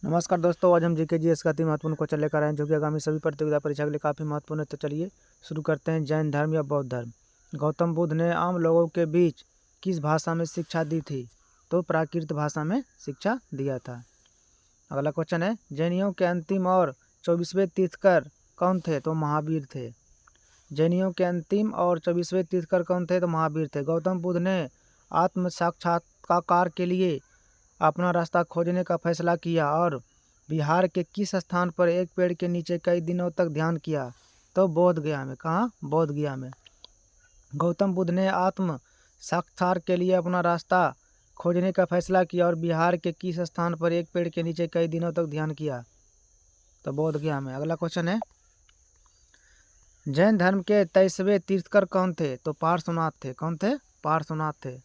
नमस्कार दोस्तों, आज हम जीके जीएस का अति महत्वपूर्ण क्वेश्चन लेकर आए हैं जो कि आगामी सभी प्रतियोगिता परीक्षा के लिए काफ़ी महत्वपूर्ण है। तो चलिए शुरू करते हैं। जैन धर्म या बौद्ध धर्म। गौतम बुद्ध ने आम लोगों के बीच किस भाषा में शिक्षा दी थी? तो प्राकृत भाषा में शिक्षा दिया था। अगला क्वेश्चन है, जैनियों के अंतिम और 24वें तीर्थकर कौन थे? तो महावीर थे। जैनियों के अंतिम और 24वें तीर्थकर कौन थे? तो महावीर थे। गौतम बुद्ध ने आत्म साक्षात्कार के लिए अपना रास्ता खोजने का फैसला किया और बिहार के किस स्थान पर एक पेड़ के नीचे कई दिनों तक ध्यान किया? तो बोध गया में। कहाँ? बोध गया में। गौतम बुद्ध ने आत्म साक्षात्कार के लिए अपना रास्ता खोजने का फैसला किया और बिहार के किस स्थान पर एक पेड़ के नीचे कई दिनों तक ध्यान किया? तो बोध गया में। अगला क्वेश्चन है, जैन धर्म के 23वें तीर्थकर कौन थे? तो पार्श्वनाथ थे। कौन थे? पार्श्वनाथ थे।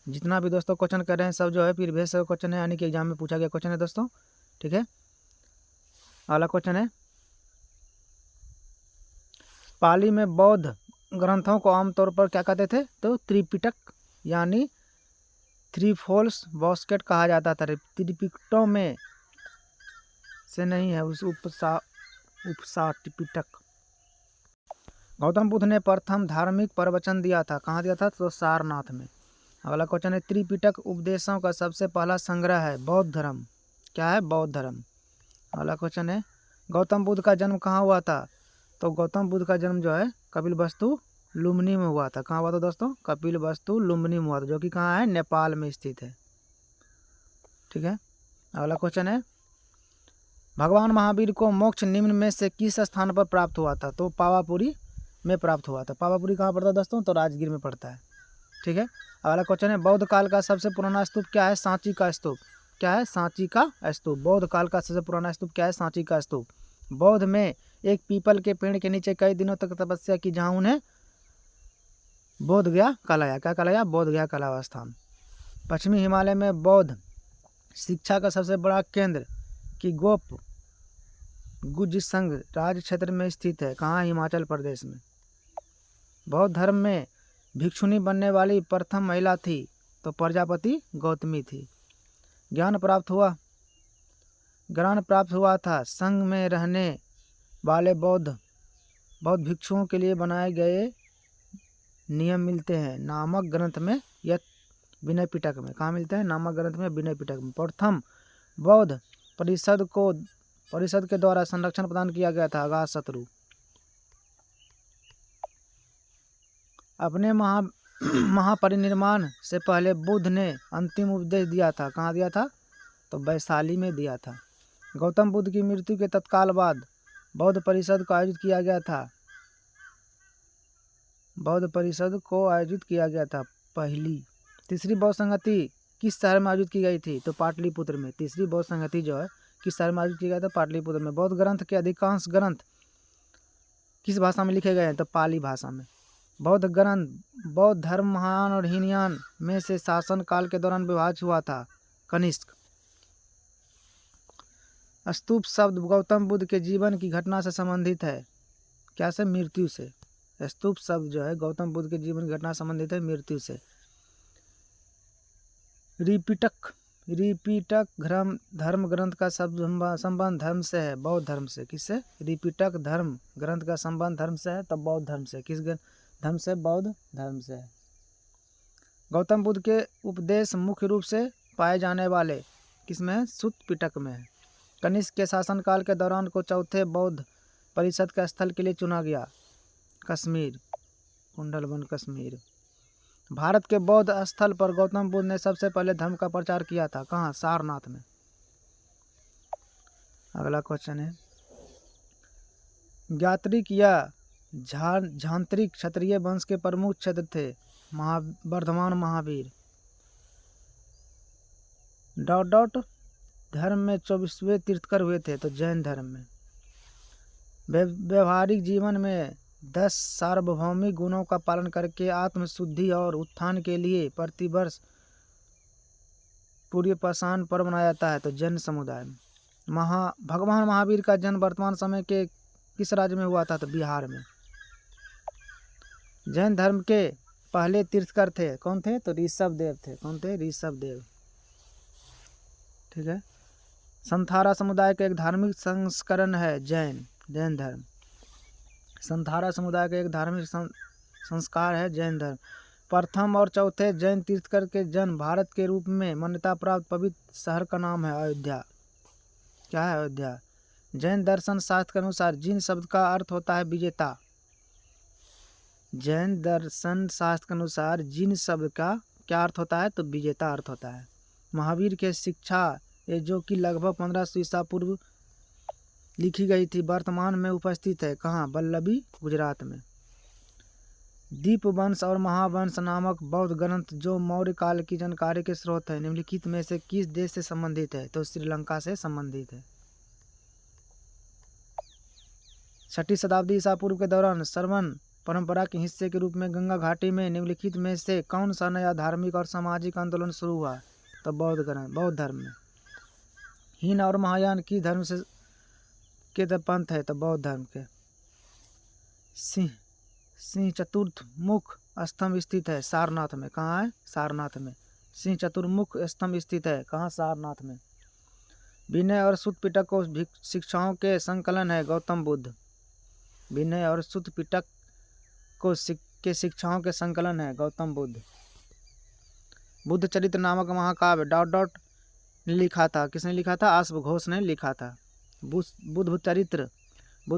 जितना भी दोस्तों क्वेश्चन कर रहे हैं सब जो है प्रीवियस क्वेश्चन है, यानी कि एग्जाम में पूछा गया क्वेश्चन है दोस्तों। ठीक है। अगला क्वेश्चन है, पाली में बौद्ध ग्रंथों को आमतौर पर क्या कहते थे? तो त्रिपिटक यानी थ्री फोल्ड्स बास्केट कहा जाता था। त्रिपिटकों में से नहीं है, उस उपसा त्रिपिटक। गौतम बुद्ध ने प्रथम धार्मिक प्रवचन दिया था। कहाँ दिया था? तो सारनाथ में। अगला क्वेश्चन है, त्रिपिटक उपदेशों का सबसे पहला संग्रह है बौद्ध धर्म। क्या है? बौद्ध धर्म। अगला क्वेश्चन है, गौतम बुद्ध का जन्म कहाँ हुआ था? तो गौतम बुद्ध का जन्म जो है कपिलवस्तु लुम्बिनी में हुआ था। कहाँ हुआ था दोस्तों? कपिलवस्तु लुम्बिनी में हुआ था, जो कि कहाँ है? नेपाल में स्थित है। ठीक है। अगला क्वेश्चन है, भगवान महावीर को मोक्ष निम्न में से किस स्थान पर प्राप्त हुआ था? तो पावापुरी में प्राप्त हुआ था। पावापुरी कहाँ पड़ता है दोस्तों? तो राजगीर में पड़ता है। ठीक है। अगला क्वेश्चन है, बौद्ध काल का सबसे पुराना स्तूप क्या है? सांची का स्तूप। क्या है? सांची का स्तूप। बौद्ध काल का सबसे पुराना स्तूप क्या है? सांची का स्तूप। बौद्ध में एक पीपल के पेड़ के नीचे कई दिनों तक तपस्या की, जहाँ उन्हें बोध गया कहलाया। क्या कहलाया? बोध गया कहलाया स्थान। पश्चिमी हिमालय में बौद्ध शिक्षा का सबसे बड़ा केंद्र की गोप गुज्ज संघ राज्य क्षेत्र में स्थित है। कहाँ? हिमाचल प्रदेश में। बौद्ध धर्म में भिक्षुणी बनने वाली प्रथम महिला थी? तो प्रजापति गौतमी थी। ज्ञान प्राप्त हुआ था। संघ में रहने वाले बौद्ध भिक्षुओं के लिए बनाए गए नियम मिलते हैं नामक ग्रंथ में या विनय पिटक में। कहाँ मिलते हैं? नामक ग्रंथ में, विनय पिटक में। प्रथम बौद्ध परिषद के द्वारा संरक्षण प्रदान किया गया था अजातशत्रु। अपने महापरिनिर्वाण से पहले बुद्ध ने अंतिम उपदेश दिया था। कहाँ दिया था? तो वैशाली में दिया था। गौतम बुद्ध की मृत्यु के तत्काल बाद बौद्ध परिषद को आयोजित किया गया था। बौद्ध परिषद को आयोजित किया गया था पहली। तीसरी बौद्ध संगति किस शहर में आयोजित की गई थी? तो पाटलिपुत्र में। तीसरी बौद्ध संगति जो है किस शहर में आयोजित किया गया था? पाटलिपुत्र में। बौद्ध ग्रंथ के अधिकांश ग्रंथ किस भाषा में लिखे गए हैं? तो पाली भाषा में। बौद्ध धर्म महायान और हीनयान में से शासन काल के दौरान विभाजित हुआ था। कनिष्क। स्तूप शब्द गौतम बुद्ध के जीवन की घटना से संबंधित है। क्या से? मृत्यु से। स्तूप शब्द जो है गौतम बुद्ध के जीवन की घटना संबंधित है मृत्यु से। रिपीटक धर्म ग्रंथ का संबंध धर्म से है? बौद्ध धर्म से। किससे? रिपीटक धर्म ग्रंथ का संबंध धर्म से है, तब बौद्ध धर्म से। किस धर्म से? बौद्ध धर्म से है। गौतम बुद्ध के उपदेश मुख्य रूप से पाए जाने वाले किसमें है? सुत्त पिटक में है। कनिष्क के शासनकाल के दौरान को चौथे बौद्ध परिषद के स्थल के लिए चुना गया। कश्मीर, कुंडलवन कश्मीर। भारत के बौद्ध स्थल पर गौतम बुद्ध ने सबसे पहले धर्म का प्रचार किया था। कहाँ? सारनाथ में। अगला क्वेश्चन है, ज्ञात्रिक या झांत्रिक क्षत्रिय वंश के प्रमुख क्षेत्र थे? वर्धमान महावीर। धर्म में 24वें तीर्थकर हुए थे? तो जैन धर्म में। व्यवहारिक जीवन में 10 सार्वभौमिक गुणों का पालन करके आत्मशुद्धि और उत्थान के लिए प्रतिवर्ष सूर्यपाषाण पर्व मनाया जाता है। तो जैन समुदाय में। भगवान महावीर का जन्म वर्तमान समय के किस राज्य में हुआ था? तो बिहार में। जैन धर्म के पहले तीर्थकर थे? कौन थे? तो ऋषभदेव थे। कौन थे? ऋषभदेव। ठीक है। संथारा समुदाय का एक धार्मिक संस्करण है जैन धर्म। संथारा समुदाय का एक धार्मिक संस्कार है जैन धर्म। प्रथम और चौथे जैन तीर्थकर के जन्म भारत के रूप में मान्यता प्राप्त पवित्र शहर का नाम है अयोध्या। क्या है अयोध्या? जैन दर्शन शास्त्र के अनुसार जिन शब्द का अर्थ होता है विजेता। जैन दर्शन शास्त्र के अनुसार जिन शब्द का क्या अर्थ होता है? तो विजेता अर्थ होता है। महावीर के शिक्षा ये जो कि लगभग 1500 ईसा पूर्व लिखी गई थी, वर्तमान में उपस्थित है कहाँ? वल्लभी, गुजरात में। दीपवंश और महावंश नामक बौद्ध ग्रंथ जो मौर्य काल की जानकारी के स्रोत है, निम्नलिखित में से किस देश से संबंधित है? तो श्रीलंका से संबंधित है। 6वीं शताब्दी ईसा पूर्व के दौरान श्रवण परंपरा के हिस्से के रूप में गंगा घाटी में निम्नलिखित में से कौन सा नया धार्मिक और सामाजिक आंदोलन शुरू हुआ? तो बौद्ध धर्म में। हीन और महायान की धर्म से के पंथ है? तो बौद्ध धर्म के। सिंह चतुर्थ मुख स्तंभ स्थित है सारनाथ में। कहाँ है? सारनाथ में। सिंह चतुर्मुख स्तंभ स्थित है कहाँ? सारनाथ में। विनय और सुत्त पिटक को शिक्षाओं के संकलन है गौतम बुद्ध। विनय और सुत्त पिटक को के शिक्षाओं के संकलन है गौतम बुद्ध। बुद्ध चरित्र नामक महाकाव्य डॉट ने लिखा था। किसने लिखा था? अश्वघोष ने लिखा था। बुद्ध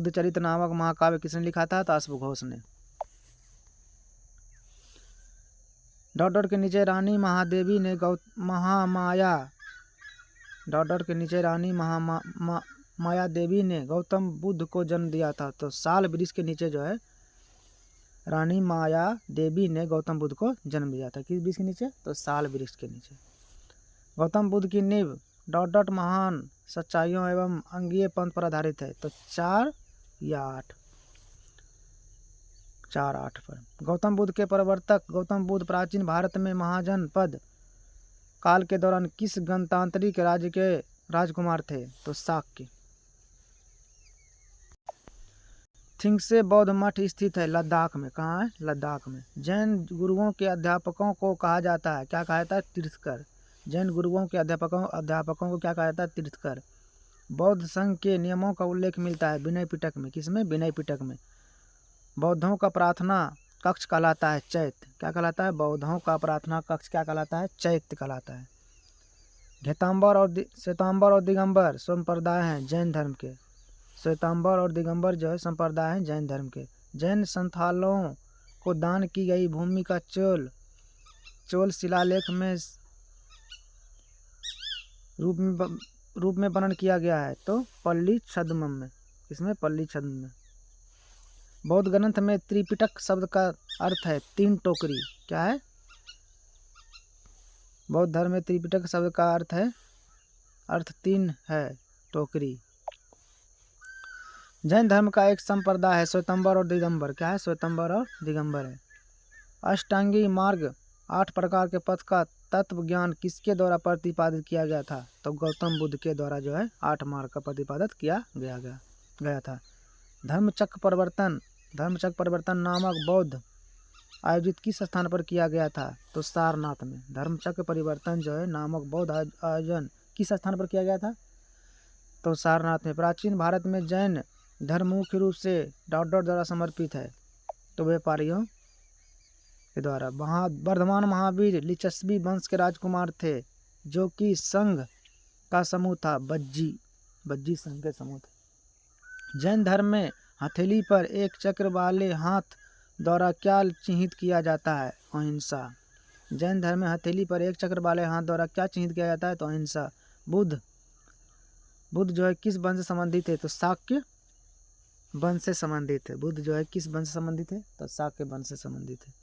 चरित्र नामक महाकाव्य किसने लिखा था? तो अश्वघोष ने। डॉट के नीचे रानी महादेवी ने महामाया के नीचे रानी माया देवी ने गौतम बुद्ध को जन्म दिया था। तो साल वृक्ष के नीचे जो है रानी माया देवी ने गौतम बुद्ध को जन्म दिया था। किस वृक्ष के नीचे? तो साल वृक्ष के नीचे। गौतम बुद्ध की नींव डॉट महान सच्चाइयों एवं अंगीय पंथ पर आधारित है। तो 4 या 8? 4-8 पर। गौतम बुद्ध के प्रवर्तक गौतम बुद्ध प्राचीन भारत में महाजनपद काल के दौरान किस गणतांत्रिक राज्य के राजकुमार थे? तो शाक्य। थिंगसे बौद्ध मठ स्थित है लद्दाख में। कहाँ है? लद्दाख में। जैन गुरुओं के अध्यापकों को कहा जाता है? क्या कहा जाता है? तीर्थकर। जैन गुरुओं के अध्यापकों को क्या कहा जाता है? तीर्थकर। बौद्ध संघ के नियमों का उल्लेख मिलता है विनय पिटक में। किसमें? विनय पिटक में। बौद्धों का प्रार्थना कक्ष कहलाता है चैत्य। क्या कहलाता है? बौद्धों का प्रार्थना कक्ष क्या कहलाता है? चैत्य कहलाता है। श्वेतांबर और दिगंबर संप्रदाय हैं जैन धर्म के। श्वेतांबर और दिगंबर जो है संप्रदाय हैं जैन धर्म के। जैन संथालों को दान की गई भूमि का चोल शिलालेख में रूप में वर्णन किया गया है। तो पल्ली छद्म में। इसमें पल्ली छद्म में। बौद्ध ग्रंथ में त्रिपिटक शब्द का अर्थ है 3 टोकरी। क्या है? बौद्ध धर्म में त्रिपिटक शब्द का अर्थ 3 है टोकरी। जैन धर्म का एक संप्रदाय है श्वेतांबर और दिगंबर। क्या है? श्वेतांबर और दिगंबर है। अष्टांगी मार्ग 8 प्रकार के पथ का तत्व ज्ञान किसके द्वारा प्रतिपादित किया गया था? तो गौतम बुद्ध के द्वारा जो है 8 मार्ग का प्रतिपादित किया गया था। धर्मचक्र परिवर्तन नामक बौद्ध आयोजित किस स्थान पर किया गया था? तो सारनाथ में। धर्मचक्र परिवर्तन जो है नामक बौद्ध आयोजन किस स्थान पर किया गया था? तो सारनाथ में। प्राचीन भारत में जैन धर्म मुख्य रूप से द्वारा समर्पित है। तो व्यापारियों के द्वारा। वर्धमान महावीर लिच्छवी वंश के राजकुमार थे जो कि संघ का समूह था। बज्जी संघ के समूह थे। जैन धर्म में हथेली पर एक चक्र वाले हाथ द्वारा क्या चिन्हित किया जाता है? अहिंसा। जैन धर्म में हथेली पर एक चक्र वाले हाथ द्वारा क्या चिन्हित किया जाता है? तो अहिंसा। बुद्ध जो है किस वंश से संबंधित है? तो शाक्य वंश से संबंधित है। बुद्ध जो है किस वंश से संबंधित है? तो शाक्य वंश से संबंधित है।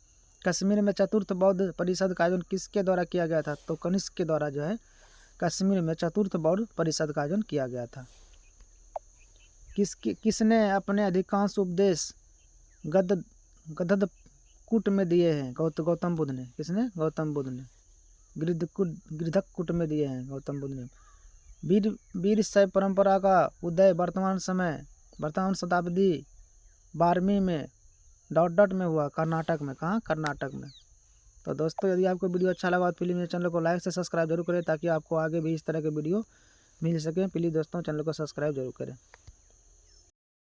कश्मीर में चतुर्थ बौद्ध परिषद का आयोजन किसके द्वारा किया गया था? तो कनिष्क के द्वारा जो है कश्मीर में चतुर्थ बौद्ध परिषद का आयोजन किया गया था। किसने अपने अधिकांश उपदेश गदधकुट में दिए हैं? गौतम बुद्ध ने। किसने? गौतम बुद्ध ने। गृद्धकुट में दिए हैं गौतम बुद्ध ने। वीर शैव परंपरा का उदय वर्तमान शताब्दी 12वीं में में हुआ कर्नाटक में। कहाँ? कर्नाटक में। तो दोस्तों यदि आपको वीडियो अच्छा लगा तो प्लीज़ मेरे चैनल को लाइक से सब्सक्राइब जरूर करें ताकि आपको आगे भी इस तरह के वीडियो मिल सके। प्लीज़ दोस्तों चैनल को सब्सक्राइब जरूर करें।